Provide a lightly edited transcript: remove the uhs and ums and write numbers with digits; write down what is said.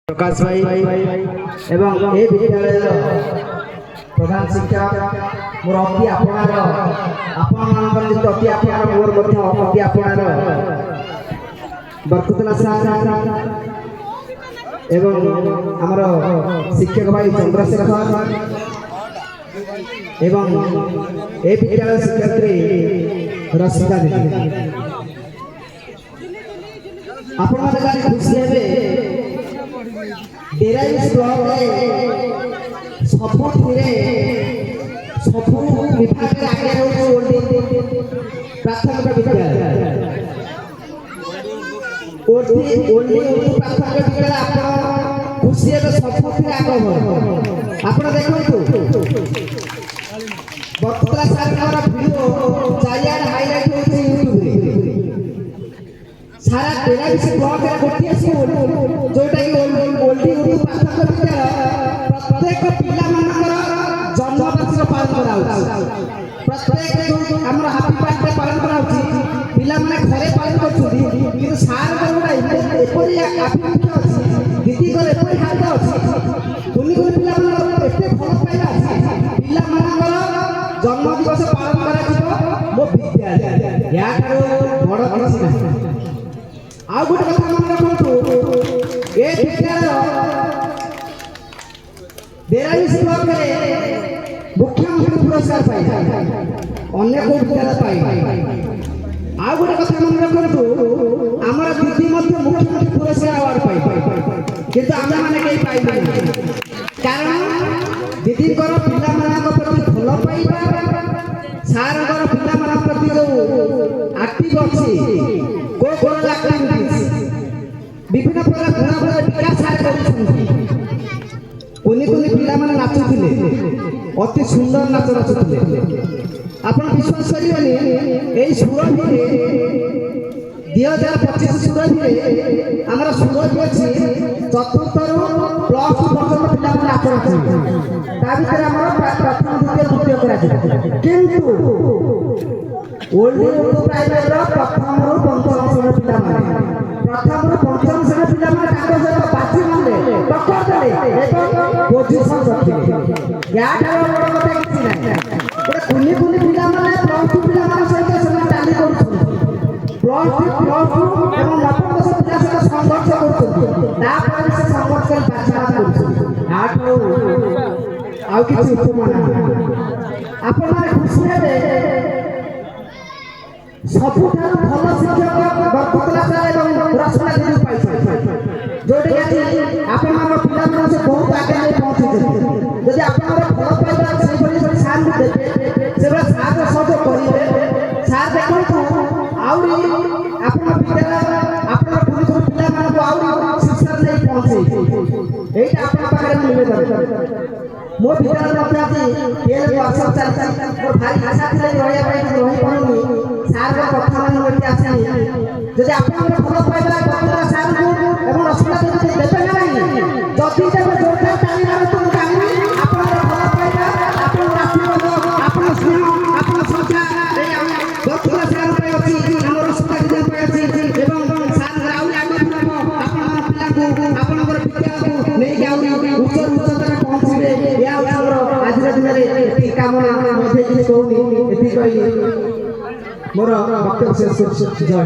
प्रकाश भाई एवं ए विद्यालय प्रधान शिक्षक मोर अति आपणार अति आपणार मोर अति आपणार बरकुतला सार एवं आमर शिक्षक भाई चंद्रशेखर एवं ए विद्यालय शिक्षयित्री रसिका दीदी आपण माने खुशी हेबे डेराइस ब्लॉक रे सबुथिरे सबु विभाग रे आगे रहउ प्राथमिक विद्यालय ओडी प्राथमिक विद्यालय आपण खुशी हेबे सबुथिरे आगे हो आपण देखंतु बक्तला सरकार वीडियो चायार हाइलाइट होछि यूट्यूब रे सारा डेराइस ब्लॉक रे गोटिया स्कूल जोटा कि ओल्डी उर्दू प्राथमिक विद्यालय प्रत्येक पिला मानकर जन्मदिन पालन कराउ प्रत्येक हमर हैप्पी बर्थडे पालन कराउ पिला माने घरे पालन करछुदी किंतु सार कोनटा एपरि आभिमुख्य अछि दीदी को एपरि हाल अछि कुनी पिला मानकर एते भल पाइला अछि पिला मानकर जन्म दिवस पालन करा मो विद्यालय या करो बड़ किछि नाही आ गोटे कथा मन रखंतु ए विद्यालय डेराइस ब्लॉक रे मुख्यमंत्री पुरस्कार पाई अन्य को विद्यालय पाई आ गोटे कथा मन रखंतु हमर दीदी मध्य मुख्यमंत्री पुरस्कार अवार्ड पाई किंतु आमे माने केई पाई नहीं कारण दीदी कर पिला मानक प्रति भलो पाइबा सार कर पिला मानक प्रति जो एक्टिव अछि को कोन एक्टिविटीज विभिन्न प्रकार गुण विकास सार करछन कोनी पिला माने नाचुथिले अति सुंदर नाच नाचुथिले आपण विश्वास करियोनी एई सुरभी 2025 सुरभी हमर सुरभी अछि चतुर्थ रु प्लस 2 पर्यंत पिला माने नाच नाचुथिले ता भितर हमर प्रथम द्वितीय करा किंतु ओल्ड उर्दू प्राइवेट रो प्रथम रु पंचम श्रेणी पिला माने प्रथम रु पंचम श्रेणी पिला माने ताको सहित बाजी माने टक्कर देले एवं पोजीशन रखिले या ठारो बड़ कथा किछि नाही ओरे कुनी पिला माने प्लस 2 पिला माने सहित समय टाली करछन प्लस 2 एवं नवम दशम पिला सहित संघर्ष करछन ता पर से संघर्ष कर बाछा करछन आठो आउ किछि उपमान आपण माने खुशी हेबे सबुठार भल शिक्षक बरकुतला सार एवं रसना दीदी पाइछन जोटे कि आपण मानो पिला मन से बहुत आगे नहीं पहुंची जदि आपण भल पाइबा से बड़ी सार को देबे सेबा सार सहयोग करिवे सार देखंतु आउरी आपण विद्यालय आपण पुलिस पिला मन को आउरी शिक्षा नहीं पहुंचे एटा आपण पाखरे निवेदन मो विद्यालय मध्य आज खेल को असर चलता और भाई आशा थिले रहिया पाई रहि पनुनी सार को कथा मन होती आसे जदि आपण भल पाइबा बरकुतला सार को एवं रसना दीदी देबे नाही जति देबे जोरदार ताली मारे तुम कानी आपण भल पाइबा आपण आशीर्वाद आपण स्नेह आपण श्रद्धा बरकुतला सार पे अछि हमर रसना दीदी पे अछि एवं सार आउ आगे बढ़बो आपण पिला को आपण विद्यालय को नै गाउरी उच्च तक पहुंचबे या हमर आज दिन रे एती कामना मध्ये कि कहूनी एती कहि मोर वक्तव्य शेष जय